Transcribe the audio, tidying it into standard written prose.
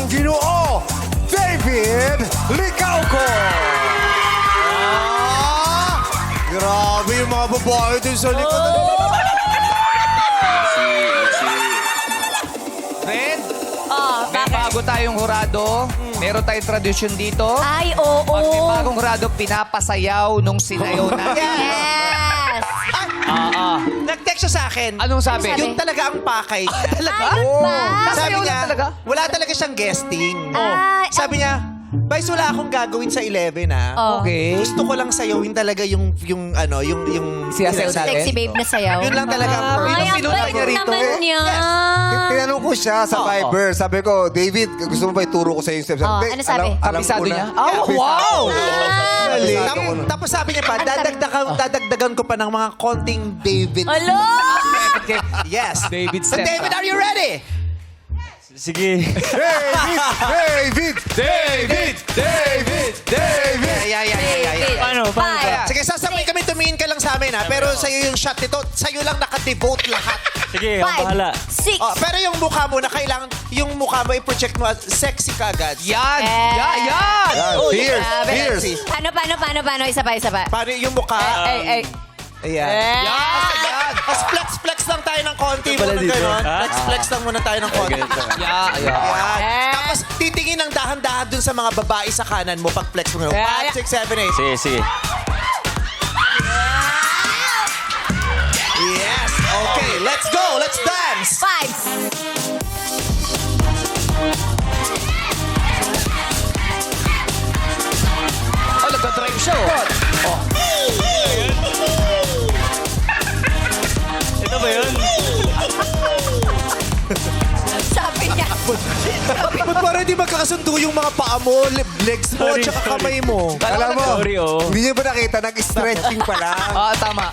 Ginoo, David Licauco. Grabe yung mga babae dun sa likod. Fred, may Bakit? bago tayong hurado. Meron tayong tradisyon dito. Ay, oo. Pag may bagong hurado, pinapasayaw nung sinayaw natin. Yes! Nag-text siya sa akin. Anong sabi? Ano sabi? Yung talaga ang pakay. Talaga? Ayun ba? Sabi Sayaw niya, na talaga? wala talaga siyang guesting. Ay, Sabi niya, Vice, wala akong gagawin sa 11, ha? Oh. Okay. Gusto ko lang sayawin talaga yung Siyasayaw natin? Sexy babe na sayaw. Yun lang talaga ang Ay, ang pinunta bait niya rito. naman niya. Tinanong ko siya sa Viber. Sabi ko, David, gusto mo ba ituro ko sa yung steps? Oh, ano sabi? Kabisado ko na. niya? Oh, wow! Tapos sabi niya pa, dadagdagan ko pa ng mga konting David. Alo! Yes. David So, step. David, are you ready? Sige. David! Yeah. Paano? Five. Sige, sasabay kami, tumingin ka lang sa amin, ha? Pero sa'yo yung shot nito, sa'yo lang nakadevote lahat. Sige, ako bahala. 5, 6. Oh, pero yung mukha mo na kailangan, yung mukha mo i-project mo as sexy ka agad. Yan! Eh. Yan! Fierce! Grabe. Fierce! Paano? Isa pa. Paano yung mukha? Ay. Ayan. Yan! Mas flex lang tayo ng konti. Ito pala Muna dito. ganon. Ha? Flex lang muna tayo ng konti. Yan! Ayan. Eh. Tapos titingin ng dahan-dahan dun sa mga babae sa kanan mo pag flex mo. 5, 6, 7, 8. Sige. Yes. Okay, let's go. Let's dance. 5. Oh, nagka-drive siya, oh. Ito ba yun? Sabi niya. Ba't parang di magkakasundo yung mga paa mo, legs mo, Sorry, tsaka sorry. kamay mo? Alam mo, Sorry, oh. hindi niyo ba nakita? Nag-stretching pa lang. Ah, tama.